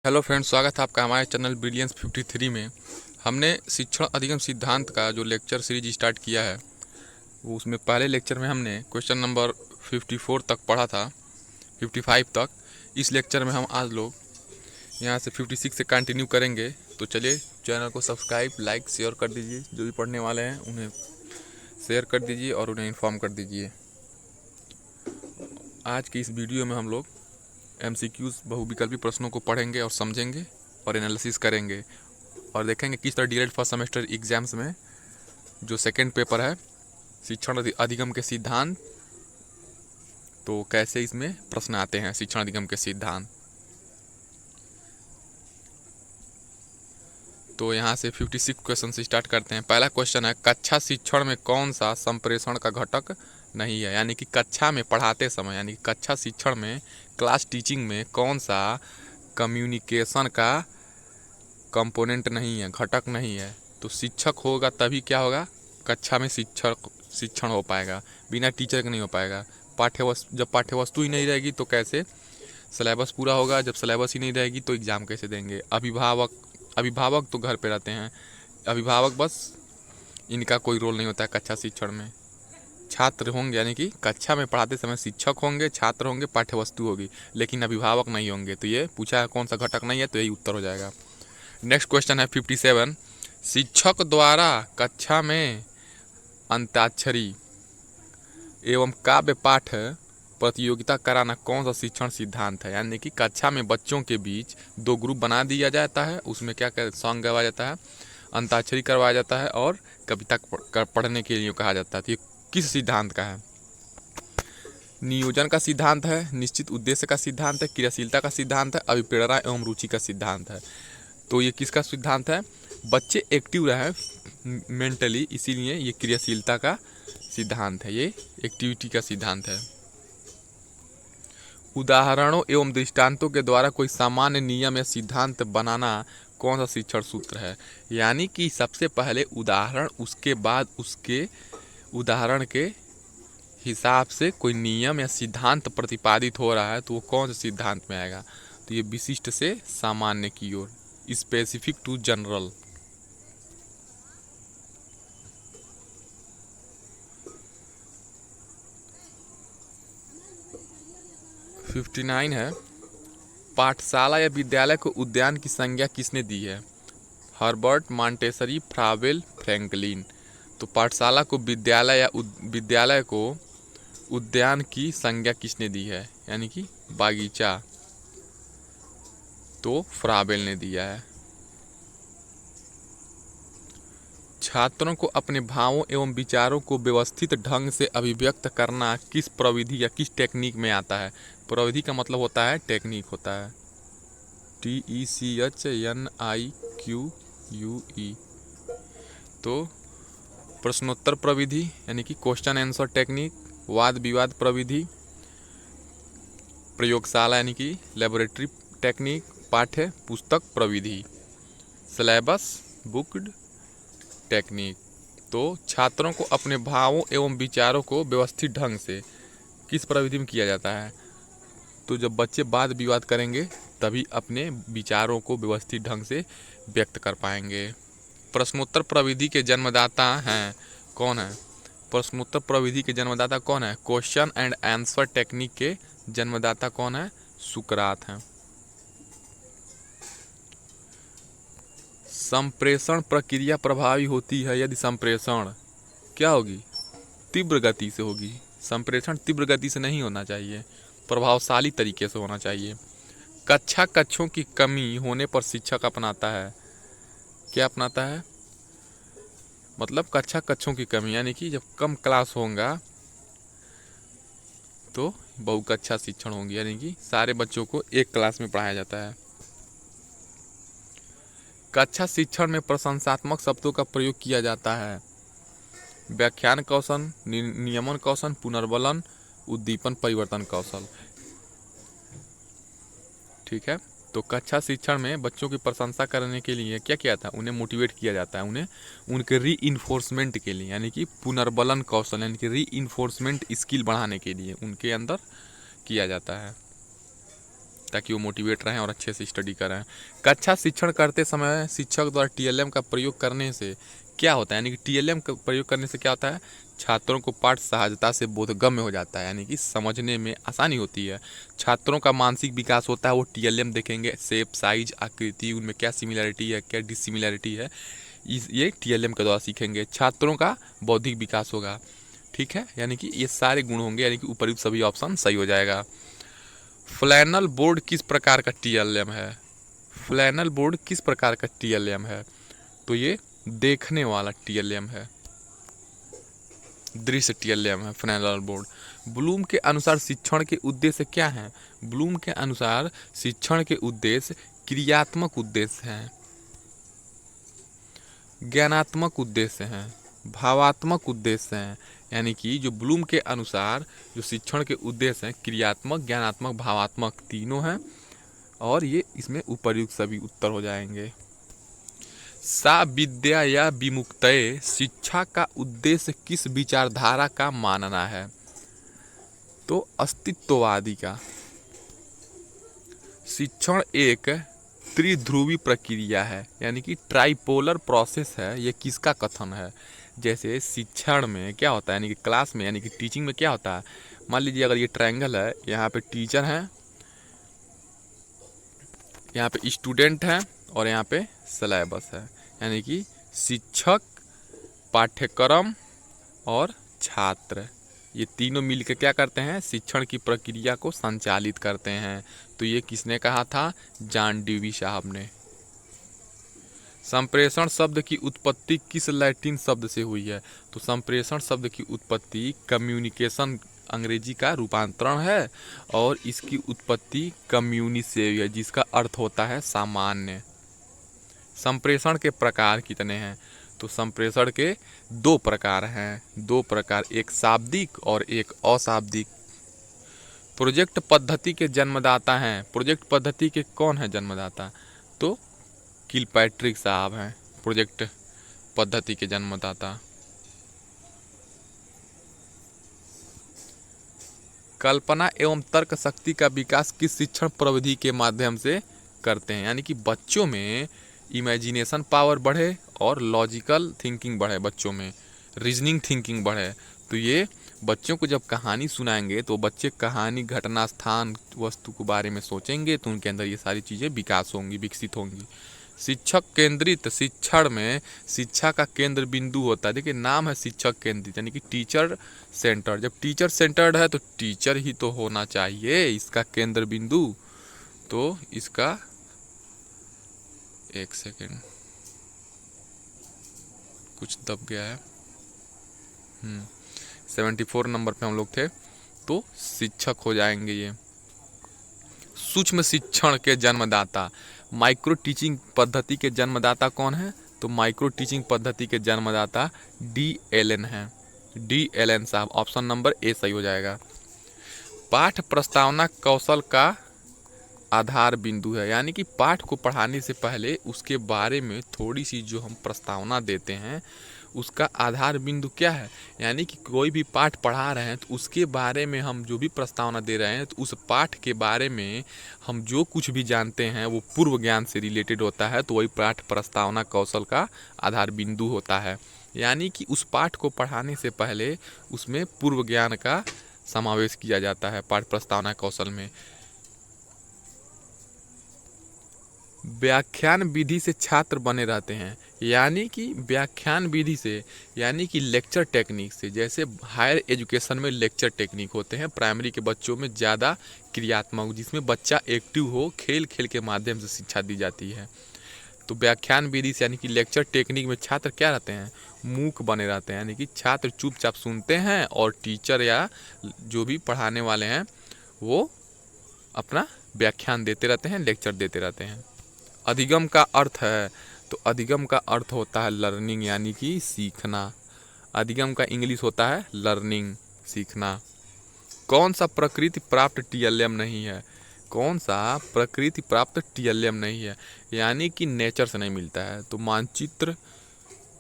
Hello friends, स्वागत है आपका हमारे चैनल ब्रिलियंस 53 में। हमने शिक्षण अधिगम सिद्धांत का जो लेक्चर सीरीज स्टार्ट किया है वो उसमें पहले लेक्चर में हमने क्वेश्चन नंबर 54 तक पढ़ा था, 55 तक। इस लेक्चर में हम आज लोग यहाँ से 56 से कंटिन्यू करेंगे। तो चलिए चैनल को सब्सक्राइब, लाइक, शेयर कर दीजिए। जो भी पढ़ने वाले हैं उन्हें शेयर कर दीजिए और उन्हें इन्फॉर्म कर दीजिए। आज की इस वीडियो में हम लोग MCQs बहुविकल्पी प्रश्नों को पढ़ेंगे और समझेंगे और एनालिसिस करेंगे और देखेंगे किस तरह डीएलएड फर्स्ट सेमेस्टर एग्जाम्स में जो सेकंड पेपर है शिक्षण अधिगम के सिद्धांत, तो कैसे इसमें प्रश्न आते हैं शिक्षण अधिगम के सिद्धांत। तो यहाँ से 56 क्वेश्चन से स्टार्ट करते हैं। पहला क्वेश्चन है, कक्षा शिक्षण में कौन सा संप्रेषण का घटक नहीं है। यानी कि कक्षा में पढ़ाते समय, यानी कि कक्षा शिक्षण में, क्लास टीचिंग में कौन सा कम्युनिकेशन का कंपोनेंट नहीं है, घटक नहीं है। तो शिक्षक होगा तभी क्या होगा, कक्षा में शिक्षण हो पाएगा। बिना टीचर के नहीं हो पाएगा। जब पाठ्यवस्तु ही नहीं रहेगी तो कैसे सिलेबस पूरा होगा। जब सिलेबस ही नहीं रहेगी तो एग्ज़ाम कैसे देंगे। अभिभावक तो घर पे रहते हैं, अभिभावक बस, इनका कोई रोल नहीं होता है कक्षा शिक्षण में। छात्र होंगे, यानी कि कक्षा में पढ़ाते समय शिक्षक होंगे, छात्र होंगे, पाठ्यवस्तु होगी, लेकिन अभिभावक नहीं होंगे। तो ये पूछा है कौन सा घटक नहीं है, तो यही उत्तर हो जाएगा। नेक्स्ट क्वेश्चन है 57, शिक्षक द्वारा कक्षा में अंताक्षरी एवं काव्य पाठ प्रतियोगिता कराना कौन सा शिक्षण सिद्धांत है। यानी कि कक्षा में बच्चों के बीच दो ग्रुप बना दिया जाता है, उसमें क्या सॉन्ग गवाया जाता है, अंताक्षरी करवाया जाता है और कविता पढ़ने के लिए कहा जाता है। तो ये किस सिद्धांत का है। नियोजन का सिद्धांत है, निश्चित उद्देश्य का सिद्धांत है, क्रियाशीलता का सिद्धांत है, अभिप्रेरणा एवं रुचि का सिद्धांत है। तो ये किसका सिद्धांत है, बच्चे एक्टिव रहे मेंटली, इसीलिए ये क्रियाशीलता का सिद्धांत है, ये एक्टिविटी का सिद्धांत है। उदाहरणों एवं दृष्टांतों के द्वारा कोई सामान्य नियम या सिद्धांत बनाना कौन सा शिक्षण सूत्र है। यानी कि सबसे पहले उदाहरण, उसके बाद उसके उदाहरण के हिसाब से कोई नियम या सिद्धांत प्रतिपादित हो रहा है तो वो कौन से सिद्धांत में आएगा। तो ये विशिष्ट से सामान्य की ओर, स्पेसिफिक टू जनरल। है 59 है, पाठशाला या विद्यालय को उद्यान की संज्ञा किसने दी है। Herbert, Montessori, Froebel, Franklin. तो पाठशाला को विद्यालय या विद्यालय को उद्यान की संज्ञा किसने दी है, यानी कि बागीचा, तो फ्रावेल ने दिया है। छात्रों को अपने भावों एवं विचारों को व्यवस्थित ढंग से अभिव्यक्त करना किस प्रविधि या किस टेक्निक में आता है। प्रविधि का मतलब होता है टेक्निक होता है, TECHNIQUE। तो प्रश्नोत्तर प्रविधि यानी कि क्वेश्चन आंसर टेक्निक, वाद विवाद प्रविधि, प्रयोगशाला यानी कि लेबोरेटरी टेक्निक, पाठ्य पुस्तक प्रविधि, सिलेबस बुक्ड टेक्निक। तो छात्रों को अपने भावों एवं विचारों को व्यवस्थित ढंग से किस प्रविधि में किया जाता है। तो जब बच्चे वाद विवाद करेंगे तभी अपने विचारों को व्यवस्थित ढंग से व्यक्त कर पाएंगे। प्रश्नोत्तर प्रविधि के जन्मदाता हैं कौन है। प्रश्नोत्तर प्रविधि के जन्मदाता कौन है, क्वेश्चन एंड आंसर टेक्निक के जन्मदाता कौन है, सुकरात हैं। संप्रेषण प्रक्रिया प्रभावी होती है यदि संप्रेषण क्या होगी, तीव्र गति से होगी। संप्रेषण तीव्र गति से नहीं होना चाहिए, प्रभावशाली तरीके से होना चाहिए। कक्षा कक्षों की कमी होने पर शिक्षक अपनाता है, क्या अपनाता है, मतलब कक्षा कक्षों की कमी, यानी कि जब कम क्लास होगा तो बहुकक्षा शिक्षण होगी, यानी कि सारे बच्चों को एक क्लास में पढ़ाया जाता है। कक्षा शिक्षण में प्रशंसात्मक शब्दों का प्रयोग किया जाता है। व्याख्यान कौशल, नियमन कौशल, पुनर्बलन, उद्दीपन, परिवर्तन कौशल। ठीक है। तो कक्षा शिक्षण में बच्चों की प्रशंसा करने के लिए क्या किया था, उन्हें मोटिवेट किया जाता है, उन्हें उनके रीइंफोर्समेंट के लिए, यानी कि पुनर्बलन कौशल यानी कि रीइंफोर्समेंट स्किल बढ़ाने के लिए उनके अंदर किया जाता है, ताकि वो मोटिवेट रहें और अच्छे से स्टडी करें। कक्षा शिक्षण करते समय शिक्षक द्वारा टीएलएम का प्रयोग करने से क्या होता है, यानी कि टीएलएम का प्रयोग करने से क्या होता है, छात्रों को पाठ सहजता से बोधगम्य हो जाता है, यानी कि समझने में आसानी होती है। छात्रों का मानसिक विकास होता है, वो टीएलएम देखेंगे, शेप, साइज, आकृति, उनमें क्या सिमिलैरिटी है, क्या डिसिमिलैरिटी है, ये टीएलएम के द्वारा सीखेंगे। छात्रों का बौद्धिक विकास होगा, ठीक है, यानी कि ये सारे गुण होंगे, यानी कि ऊपरी सभी ऑप्शन सही हो जाएगा। फ्लैनल बोर्ड किस प्रकार का टीएलएम है? फ्लैनल बोर्ड किस प्रकार का टीएलएम है? तो ये देखने वाला टीएलएम है, दृश्य टीएलएम है फ्लैनल बोर्ड। ब्लूम के अनुसार शिक्षण के उद्देश्य क्या हैं? ब्लूम के अनुसार शिक्षण के उद्देश्य क्रियात्मक उद्देश्य हैं, ज्ञानात्मक उद्देश्य हैं, भावात्मक उद्देश्य हैं, यानी कि जो ब्लूम के अनुसार जो शिक्षण के उद्देश्य हैं क्रियात्मक, ज्ञानात्मक, भावात्मक तीनों हैं, और ये इसमें उपर्युक्त सभी उत्तर हो जाएंगे। सा विद्या या विमुक्तये शिक्षा का उद्देश्य किस विचारधारा का मानना है? तो अस्तित्ववादी का। शिक्षण एक त्रिध्रुवी प्रक्रिया है, यानी कि ट्राइपोलर प्रोसेस है, ये किसका कथन है? जैसे शिक्षण में क्या होता है, यानी कि क्लास में, यानी कि टीचिंग में क्या होता है, मान लीजिए अगर ये ट्रायंगल है, यहाँ पे टीचर हैं, यहाँ पे स्टूडेंट हैं, और यहाँ पे सिलेबस है, यानी कि शिक्षक, पाठ्यक्रम और छात्र, ये तीनों मिलकर क्या करते हैं, शिक्षण की प्रक्रिया को संचालित करते हैं। तो ये किसने कहा था? जॉन डेवी साहब ने। संप्रेषण शब्द की उत्पत्ति किस लैटिन शब्द से हुई है? तो संप्रेषण शब्द की उत्पत्ति कम्युनिकेशन, अंग्रेजी का रूपांतरण है, और इसकी उत्पत्ति कम्युनि से हुई है, जिसका अर्थ होता है सामान्य। संप्रेषण के प्रकार कितने हैं? तो संप्रेषण के दो प्रकार हैं, दो प्रकार, एक शाब्दिक और एक अशाब्दिक। प्रोजेक्ट पद्धति के जन्मदाता हैं। प्रोजेक्ट पद्धति के कौन है जन्मदाता? तो किलपैट्रिक साहब हैं प्रोजेक्ट पद्धति के जन्मदाता। कल्पना एवं तर्क शक्ति का विकास किस शिक्षण प्रविधि के माध्यम से करते हैं? यानी कि बच्चों में इमेजिनेशन पावर बढ़े और लॉजिकल थिंकिंग बढ़े, बच्चों में रीजनिंग थिंकिंग बढ़े। तो ये बच्चों को जब कहानी सुनाएंगे तो बच्चे कहानी, घटना, स्थान, वस्तु के बारे में सोचेंगे, तो उनके अंदर ये सारी चीज़ें विकास होंगी, विकसित होंगी। शिक्षक केंद्रित शिक्षण में शिक्षा का केंद्र बिंदु होता है, देखिए नाम है शिक्षक केंद्रित, यानी कि टीचर सेंटर। जब टीचर सेंटर्ड है तो टीचर ही तो होना चाहिए इसका केंद्र बिंदु। तो इसका, एक सेकेंड, कुछ दब गया है, 74 नंबर पे हम लोग थे, तो शिक्षक हो जाएंगे ये। सूक्ष्म शिक्षण के जन्मदाता, माइक्रो टीचिंग पद्धति के जन्मदाता कौन है? तो माइक्रो टीचिंग पद्धति के जन्मदाता डी एलन हैं, डी एलन साहब। ऑप्शन नंबर ए सही हो जाएगा। पाठ प्रस्तावना कौशल का आधार बिंदु है, यानी कि पाठ को पढ़ाने से पहले उसके बारे में थोड़ी सी जो हम प्रस्तावना देते हैं उसका आधार बिंदु क्या है? यानी कि कोई भी पाठ पढ़ा रहे हैं तो उसके बारे में हम जो भी प्रस्तावना दे रहे हैं तो उस पाठ के बारे में हम जो कुछ भी जानते हैं वो पूर्व ज्ञान से रिलेटेड होता है, तो वही पाठ प्रस्तावना कौशल का आधार बिंदु होता है। यानी कि उस पाठ को पढ़ाने से पहले उसमें पूर्व ज्ञान का समावेश किया जाता है पाठ प्रस्तावना कौशल में। व्याख्यान विधि से छात्र बने रहते हैं, यानी कि व्याख्यान विधि से, यानी कि लेक्चर टेक्निक से। जैसे हायर एजुकेशन में लेक्चर टेक्निक होते हैं, प्राइमरी के बच्चों में ज़्यादा क्रियात्मक, जिसमें बच्चा एक्टिव हो, खेल खेल के माध्यम से शिक्षा दी जाती है। तो व्याख्यान विधि से यानी कि लेक्चर टेक्निक में छात्र क्या रहते हैं? मूक बने रहते हैं, यानी कि छात्र चुपचाप सुनते हैं और टीचर या जो भी पढ़ाने वाले हैं वो अपना व्याख्यान देते रहते हैं, लेक्चर देते रहते हैं। अधिगम का अर्थ है, तो अधिगम का अर्थ होता है लर्निंग, यानी कि सीखना। अधिगम का इंग्लिश होता है लर्निंग, सीखना। कौन सा प्रकृति प्राप्त टीएलएम नहीं है? कौन सा प्रकृति प्राप्त टीएलएम नहीं है, यानी कि नेचर से नहीं मिलता है? तो मानचित्र,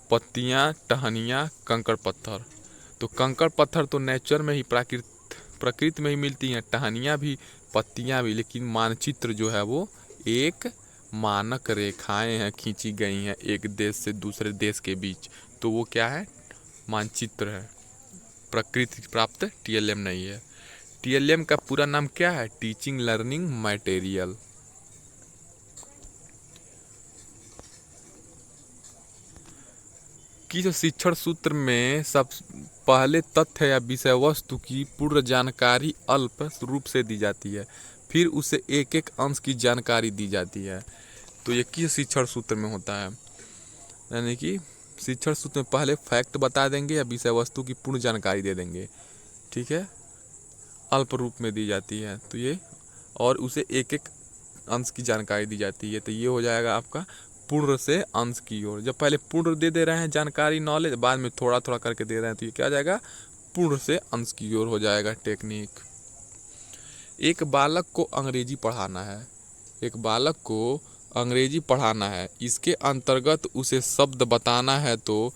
पत्तियाँ, टहनियाँ, कंकड़ पत्थर। तो कंकड़ पत्थर तो नेचर में ही, प्रकृति में ही मिलती हैं। टहनियाँ भी पत्तियां भी, लेकिन मानचित्र जो है वो एक मानक रेखाएं हैं खींची गई हैं एक देश से दूसरे देश के बीच, तो वो क्या है, मानचित्र है। प्रकृति प्राप्त टीएलएम नहीं है। टीएलएम का पूरा नाम क्या है, टीचिंग लर्निंग मटेरियल। किस शिक्षण सूत्र में सब पहले तथ्य या विषय वस्तु की पूर्ण जानकारी अल्प रूप से दी जाती है, फिर उसे एक एक अंश की जानकारी दी जाती है। तो ये किस शिक्षण सूत्र में होता है, यानी कि शिक्षण सूत्र में पहले फैक्ट बता देंगे या विषय वस्तु की पूर्ण जानकारी दे देंगे, ठीक है, अल्प रूप में दी जाती है तो ये, और उसे एक एक अंश की जानकारी दी जाती है, तो ये हो जाएगा आपका पूर्ण से अंश की ओर। जब पहले पूर्ण दे रहे हैं जानकारी नॉलेज, बाद में थोड़ा थोड़ा करके दे रहे हैं, तो ये क्या हो जाएगा, पूर्ण से अंश की ओर हो जाएगा टेक्निक। एक बालक को अंग्रेजी पढ़ाना है, एक बालक को अंग्रेजी पढ़ाना है, इसके अंतर्गत उसे शब्द बताना है तो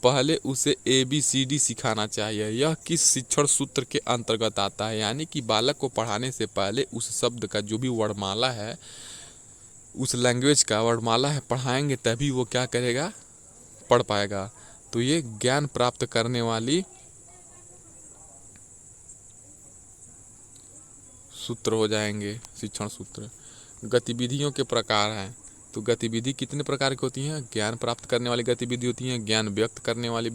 पहले उसे ABCD सिखाना चाहिए। यह किस शिक्षण सूत्र के अंतर्गत आता है, यानी कि बालक को पढ़ाने से पहले उस शब्द का जो भी वर्णमाला है, उस लैंग्वेज का वर्णमाला है, पढ़ाएंगे तभी वो क्या करेगा, पढ़ पाएगा। तो ये ज्ञान प्राप्त करने वाली सूत्र हो जाएंगे शिक्षण सूत्र। गतिविधियों के प्रकार हैं, तो गतिविधि कितने प्रकार की होती हैं, ज्ञान प्राप्त करने वाली गतिविधि होती है, ज्ञान व्यक्त करने वाली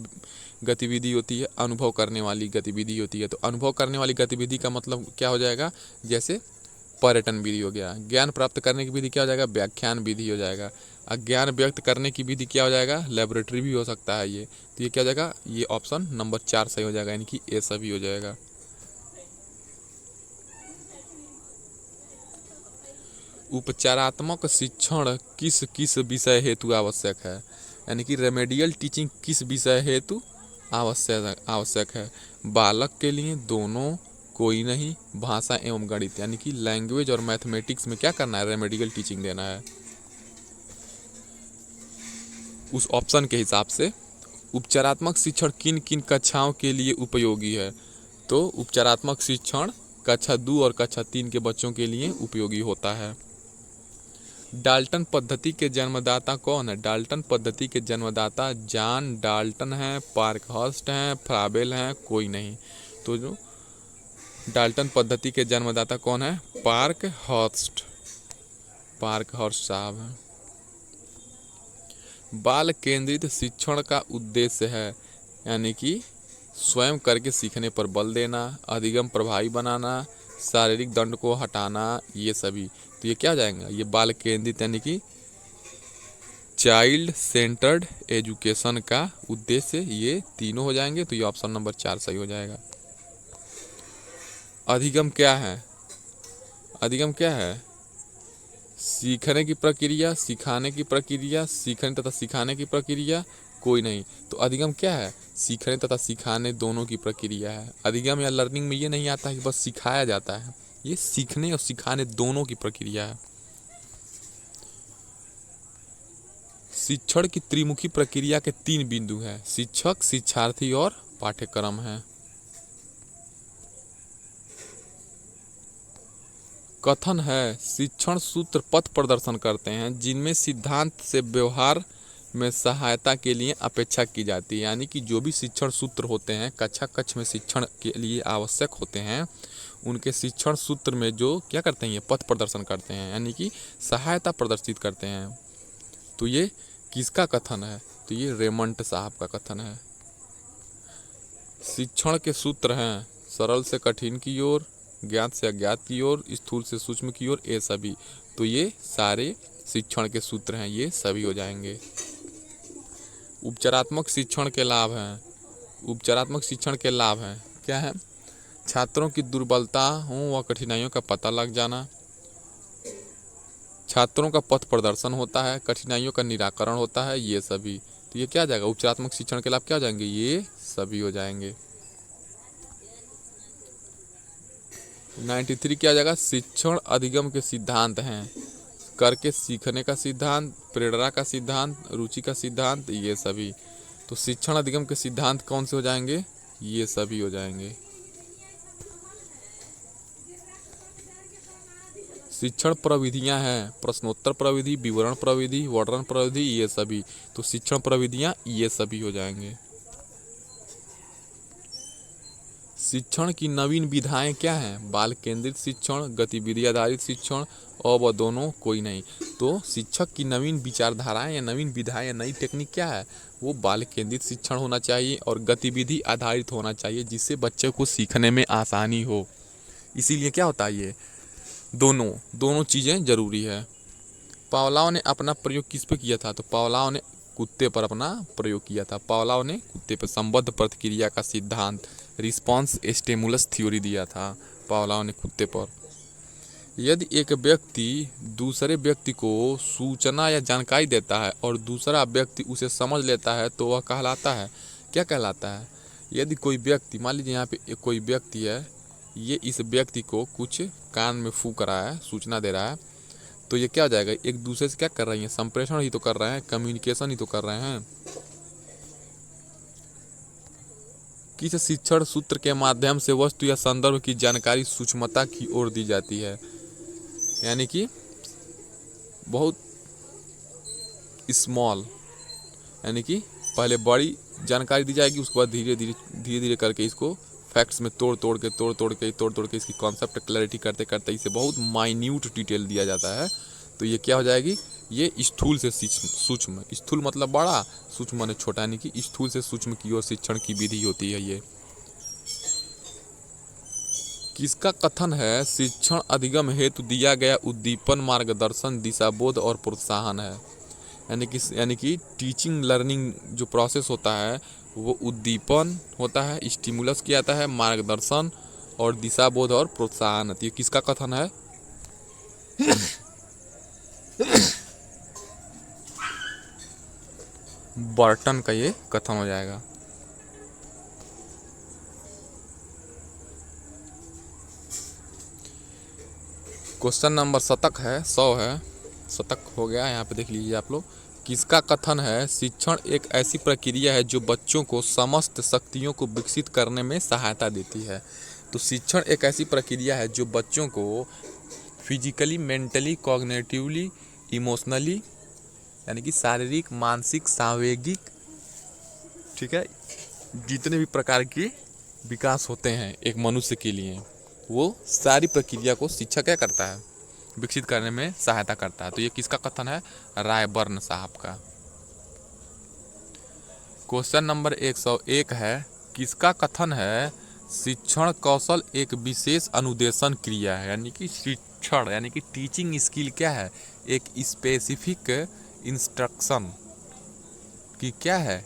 गतिविधि होती है, अनुभव करने वाली गतिविधि होती है। तो अनुभव करने वाली गतिविधि का मतलब क्या हो जाएगा, जैसे पर्यटन विधि हो गया। ज्ञान प्राप्त करने की विधि क्या हो जाएगा, व्याख्यान विधि हो जाएगा। ज्ञान व्यक्त करने की विधि क्या हो जाएगा, लेबोरेटरी भी हो सकता है ये। तो ये क्या हो जाएगा, ये ऑप्शन नंबर 4 सही हो जाएगा, यानी कि ए सभी हो जाएगा। उपचारात्मक शिक्षण किस किस विषय हेतु आवश्यक है, यानी कि रेमेडियल टीचिंग किस विषय हेतु आवश्यक है। बालक के लिए दोनों, कोई नहीं, भाषा एवं गणित, यानी कि लैंग्वेज और मैथमेटिक्स में क्या करना है, रेमेडियल टीचिंग देना है। उस ऑप्शन के हिसाब से उपचारात्मक शिक्षण किन किन कक्षाओं के लिए उपयोगी है, तो उपचारात्मक शिक्षण कक्षा 2 और कक्षा 3 के बच्चों के लिए उपयोगी होता है। डाल्टन पद्धति के जन्मदाता कौन है, डाल्टन पद्धति के जन्मदाता जॉन डाल्टन हैं, पार्कहर्स्ट हैं, फ्राबेल हैं, कोई नहीं। तो जो डाल्टन पद्धति के जन्मदाता कौन है, पार्कहर्स्ट साहब हैं। बाल केंद्रित शिक्षण का उद्देश्य है, यानी कि स्वयं करके सीखने पर बल देना, अधिगम प्रभावी बनाना, शारीरिक दंड को हटाना, ये सभी। तो ये क्या जाएगा, ये बाल केंद्रित यानी कि चाइल्ड सेंटर्ड एजुकेशन का उद्देश्य, ये तीनों हो जाएंगे। तो ये ऑप्शन नंबर 4 सही हो जाएगा। अधिगम क्या है, अधिगम क्या है, सीखने की प्रक्रिया, सिखाने की प्रक्रिया, सीखने तथा सिखाने की प्रक्रिया, कोई नहीं। तो अधिगम क्या है, सीखने तथा सिखाने दोनों की प्रक्रिया है। अधिगम या लर्निंग में ये नहीं आता है कि बस सिखाया जाता है, ये सीखने और सिखाने दोनों की प्रक्रिया है। शिक्षण की त्रिमुखी प्रक्रिया के 3 बिंदु हैं, शिक्षक, शिक्षार्थी और पाठ्यक्रम है। कथन है, शिक्षण सूत्र पथ प्रदर्शन करते हैं जिनमें सिद्धांत से व्यवहार में सहायता के लिए अपेक्षा की जाती है, यानी कि जो भी शिक्षण सूत्र होते हैं कक्ष में शिक्षण के लिए आवश्यक होते हैं, उनके शिक्षण सूत्र में जो क्या करते हैं, ये पथ प्रदर्शन करते हैं, यानी कि सहायता प्रदर्शित करते हैं। तो ये किसका कथन है, तो ये रेमंड साहब का कथन है। शिक्षण के सूत्र हैं सरल से कठिन की ओर, ज्ञात से अज्ञात की ओर, स्थूल से सूक्ष्म की ओर, ये सभी। तो ये सारे शिक्षण के सूत्र हैं, ये सभी हो जाएंगे। उपचारात्मक शिक्षण के लाभ हैं, उपचारात्मक शिक्षण के लाभ हैं क्या है, छात्रों की दुर्बलताओं व कठिनाइयों का पता लग जाना, छात्रों का पथ प्रदर्शन होता है, कठिनाइयों का निराकरण होता है, ये सभी। तो ये क्या जाएगा, उपचारात्मक शिक्षण के लाभ क्या हो जाएंगे, ये सभी हो जाएंगे। 93 क्या जाएगा, शिक्षण अधिगम के सिद्धांत हैं, करके सीखने का सिद्धांत, प्रेरणा का सिद्धांत, रुचि का सिद्धांत, ये सभी। तो शिक्षण अधिगम के सिद्धांत कौन से हो जाएंगे, ये सभी हो जाएंगे। शिक्षण प्रविधियां हैं प्रश्नोत्तर प्रविधि, विवरण प्रविधि, वर्णन प्रविधि, ये सभी। तो शिक्षण प्रविधियां ये सभी हो जाएंगे। शिक्षण की नवीन विधाएं क्या हैं? बाल केंद्रित शिक्षण, गतिविधि आधारित शिक्षण, और वह दोनों कोई नहीं। तो शिक्षक की नवीन विचारधाराएं या नवीन विधाएं या नई टेक्निक क्या है? वो बाल केंद्रित शिक्षण होना चाहिए और गतिविधि आधारित होना चाहिए, जिससे बच्चे को सीखने में आसानी हो। इसीलिए क्या होता है, ये दोनों चीज़ें ज़रूरी है। पावलोव ने अपना प्रयोग किस पे किया था? तो पावलोव ने कुत्ते पर अपना प्रयोग किया था। पावलोव ने कुत्ते पर संबद्ध प्रतिक्रिया का सिद्धांत, रिस्पॉन्स स्टिमुलस थ्योरी दिया था पावलोव ने कुत्ते पर। यदि एक व्यक्ति दूसरे व्यक्ति को सूचना या जानकारी देता है और दूसरा व्यक्ति उसे समझ लेता है तो वह कहलाता है, क्या कहलाता है? यदि कोई व्यक्ति, मान लीजिए यहाँ पे कोई व्यक्ति है, ये इस व्यक्ति को कुछ कान में फूंक रहा है, सूचना दे रहा है, तो ये क्या हो जाएगा? एक दूसरे से क्या कर रही हैं? संप्रेषण ही तो कर रहे हैं, कम्युनिकेशन ही तो कर रहे हैं। किस शिक्षण सूत्र के माध्यम से वस्तु या संदर्भ की जानकारी सूक्ष्मता की ओर दी जाती है? यानी कि बहुत स्मॉल, यानी कि पहले बड़ी जानकारी दी जाएगी, उसके बाद धीरे धीरे करके इसको फैक्ट्स में तोड़ तोड़ के इसकी कॉन्सेप्ट क्लैरिटी करते करते इसे बहुत माइन्यूट डिटेल दिया जाता है। तो ये क्या हो जाएगी? ये स्थूल से सूक्ष्म, स्थूल मतलब बड़ा, सूक्ष्म माने छोटा, यानी कि स्थूल से सूक्ष्म की ओर शिक्षण की विधि होती है ये। किसका कथन है शिक्षण अधिगम हेतु दिया गया उद्दीपन, मार्गदर्शन, दिशाबोध और प्रोत्साहन है? यानी कि टीचिंग लर्निंग जो प्रोसेस होता है वो उद्दीपन होता है, स्टिमुलस किया जाता है, मार्गदर्शन और दिशाबोध और प्रोत्साहन। ये किसका कथन है? बर्टन का ये कथन हो जाएगा। क्वेश्चन नंबर शतक है, 100 है, शतक हो गया, यहाँ पे देख लीजिए आप लोग। किसका कथन है शिक्षण एक ऐसी प्रक्रिया है जो बच्चों को समस्त शक्तियों को विकसित करने में सहायता देती है? तो शिक्षण एक ऐसी प्रक्रिया है जो बच्चों को फिजिकली, मेंटली, कॉग्निटिवली, इमोशनली, यानी कि शारीरिक, मानसिक, सांवेगिक, ठीक है, जितने भी प्रकार के विकास होते हैं एक मनुष्य के लिए, वो सारी प्रक्रिया को शिक्षा क्या करता है? विकसित करने में सहायता करता है। तो ये किसका कथन है? रायबर्न साहब का। क्वेश्चन नंबर 101 है, किसका कथन है शिक्षण कौशल एक विशेष अनुदेशन क्रिया है? यानी कि शिक्षण यानी कि टीचिंग स्किल क्या है? एक स्पेसिफिक इंस्ट्रक्शन की क्या है?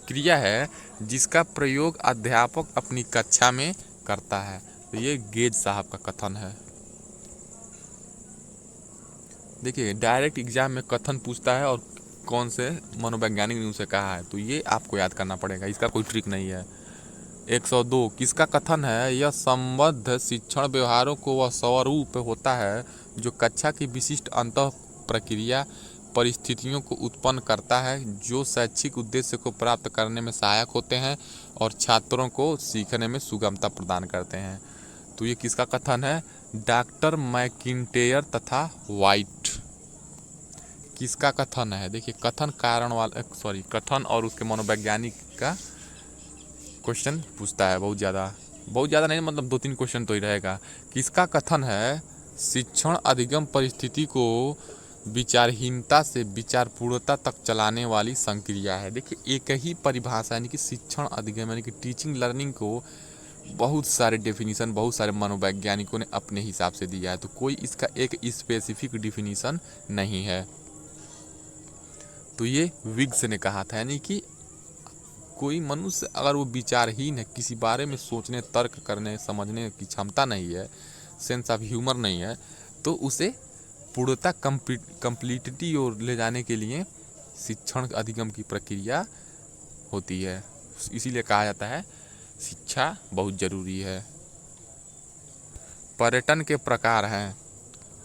क्रिया है जिसका प्रयोग अध्यापक अपनी कक्षा में करता है। तो ये गेज साहब का कथन है। देखिए डायरेक्ट एग्जाम में कथन पूछता है और कौन से मनोवैज्ञानिक ने उसे कहा है, तो ये आपको याद करना पड़ेगा, इसका कोई ट्रिक नहीं है। 102 किसका कथन है यह संबद्ध शिक्षण व्यवहारों को वह स्वरूप होता है जो कक्षा की विशिष्ट अंतः प्रक्रिया परिस्थितियों को उत्पन्न करता है जो शैक्षिक उद्देश्य को प्राप्त करने में सहायक होते हैं और छात्रों को सीखने में सुगमता प्रदान करते हैं। तो ये किसका कथन है? डॉक्टर मैकिन्टेयर तथा वाइट। किसका कथन है? देखिए कथन कथन और उसके मनोवैज्ञानिक का क्वेश्चन पूछता है, बहुत ज़्यादा नहीं, मतलब 2-3 क्वेश्चन तो ही रहेगा। किसका कथन है शिक्षण अधिगम परिस्थिति को विचारहीनता से विचारपूर्णता तक चलाने वाली संक्रिया है? देखिए एक ही परिभाषा, यानी कि शिक्षण अधिगम यानी कि टीचिंग लर्निंग को बहुत सारे डेफिनीशन बहुत सारे मनोवैज्ञानिकों ने अपने हिसाब से दिया है, तो कोई इसका एक स्पेसिफिक डिफिनीशन नहीं है। तो ये विग्स ने कहा था, यानी कि कोई मनुष्य अगर वो विचारहीन है, किसी बारे में सोचने, तर्क करने, समझने की क्षमता नहीं है, सेंस ऑफ ह्यूमर नहीं है, तो उसे पूर्णता कंप्लीटिटी और ले जाने के लिए शिक्षण अधिगम की प्रक्रिया होती है। इसीलिए कहा जाता है शिक्षा बहुत ज़रूरी है। पर्यटन के प्रकार हैं,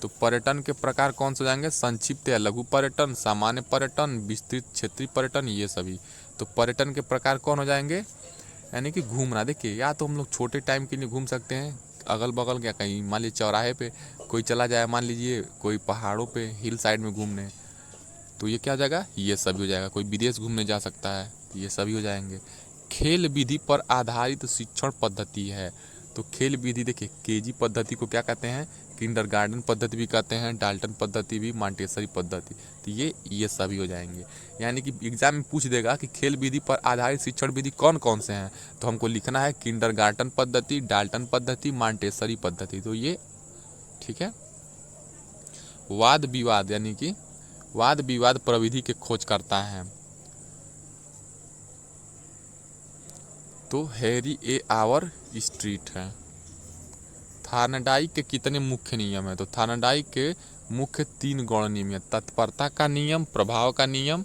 तो पर्यटन के प्रकार कौन से जाएंगे? संक्षिप्त या लघु पर्यटन, सामान्य पर्यटन, विस्तृत क्षेत्रीय पर्यटन, ये सभी। तो पर्यटन के प्रकार कौन हो जाएंगे? यानी कि घूमना। देखिए या तो हम लोग छोटे टाइम के लिए घूम सकते हैं, अगल बगल क्या, कहीं मान लीजिए चौराहे पे कोई चला जाए, मान लीजिए कोई पहाड़ों पे हिल साइड में घूमने, तो ये क्या हो जाएगा, ये सभी हो जाएगा। कोई विदेश घूमने जा सकता है, ये सभी हो जाएंगे। खेल विधि पर आधारित शिक्षण पद्धति है, तो खेल विधि देखिए केजी पद्धति को क्या कहते हैं, किंडरगार्टन पद्धति भी कहते हैं, डाल्टन पद्धति भी, मॉन्टेसरी पद्धति, तो ये सभी हो जाएंगे। यानी कि एग्जाम में पूछ देगा कि खेल विधि पर आधारित शिक्षण विधि कौन कौन से हैं, तो हमको लिखना है किंडरगार्टन पद्धति, डाल्टन पद्धति, मॉन्टेसरी पद्धति, तो ये ठीक है। वाद विवाद यानी कि वाद विवाद प्रविधि के खोज करता है, तो हैरी ए आवर स्ट्रीट है। थार्नडाइक के कितने मुख्य नियम है, तो थार्नडाइक के मुख्य 3 गौण नियम है, तत्परता का नियम, प्रभाव का नियम,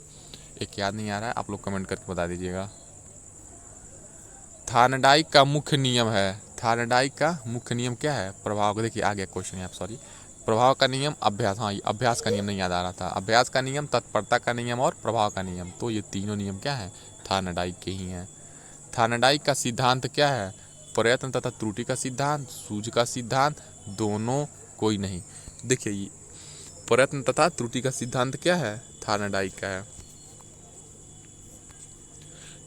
एक याद नहीं आ रहा है, आप लोग कमेंट करके बता दीजिएगा। थार्नडाइक का मुख्य नियम है, थार्नडाइक का मुख्य नियम क्या है, प्रभाव का, देखिए आ गया क्वेश्चन है, सॉरी, प्रभाव का नियम, अभ्यास, हाँ अभ्यास का नियम नहीं याद आ रहा था, अभ्यास का नियम, तत्परता का नियम और प्रभाव का नियम, तो ये तीनों नियम क्या है, थार्नडाइक के ही हैं। थार्नडाइक का सिद्धांत क्या है, प्रयत्न तथा त्रुटि का सिद्धांत, सूझ का सिद्धांत, दोनों कोई नहीं। देखिए ये प्रयत्न तथा त्रुटि का सिद्धांत क्या है, थार्नडाइक का है।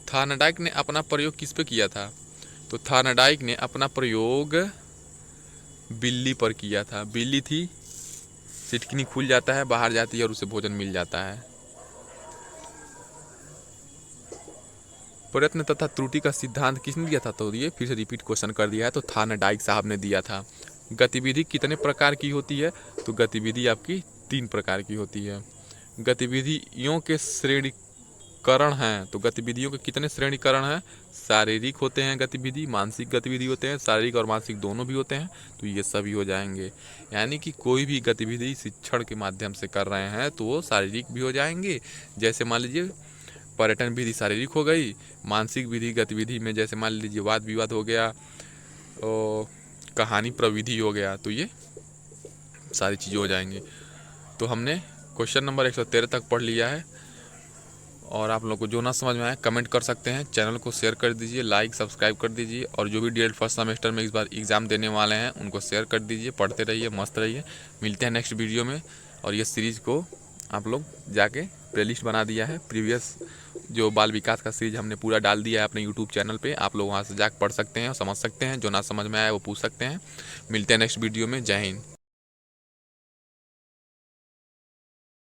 थार्नडाइक ने अपना प्रयोग किस पे किया था, तो थार्नडाइक ने अपना प्रयोग बिल्ली पर किया था। बिल्ली थी, सिटकिनी खुल जाता है, बाहर जाती है और उसे भोजन मिल जाता है। प्रयत्न तथा त्रुटि का सिद्धांत किसने दिया था, तो ये फिर से रिपीट क्वेश्चन कर दिया है, तो थार्नडाइक साहब ने दिया था। गतिविधि कितने प्रकार की होती है, तो गतिविधि आपकी 3 प्रकार की होती है। गतिविधियों के श्रेणीकरण हैं, तो गतिविधियों के कितने श्रेणीकरण हैं, शारीरिक होते हैं गतिविधि, मानसिक गतिविधि होते हैं, शारीरिक और मानसिक दोनों भी होते हैं, तो ये सभी हो जाएंगे। यानी कि कोई भी गतिविधि शिक्षण के माध्यम से कर रहे हैं तो वो शारीरिक भी हो जाएंगे, जैसे मान लीजिए पर्यटन विधि शारीरिक हो गई, मानसिक विधि गतिविधि में जैसे मान लीजिए वाद विवाद हो गया और कहानी प्रविधि हो गया, तो ये सारी चीज़ें हो जाएंगी। तो हमने क्वेश्चन नंबर 113 तक पढ़ लिया है, और आप लोग को जो ना समझ में आए कमेंट कर सकते हैं, चैनल को शेयर कर दीजिए, लाइक सब्सक्राइब कर दीजिए, और जो भी DELED फर्स्ट सेमेस्टर में इस बार एग्ज़ाम देने वाले हैं उनको शेयर कर दीजिए। पढ़ते रहिए, मस्त रहिए। मिलते हैं नेक्स्ट वीडियो में। और ये सीरीज़ को आप लोग जाके प्लेलिस्ट बना दिया है, प्रीवियस जो बाल विकास का सीरीज हमने पूरा डाल दिया है अपने यूट्यूब चैनल पे, आप लोग वहाँ से जाकर पढ़ सकते हैं और समझ सकते हैं, जो ना समझ में आए वो पूछ सकते हैं। मिलते हैं नेक्स्ट वीडियो में। जय हिंद।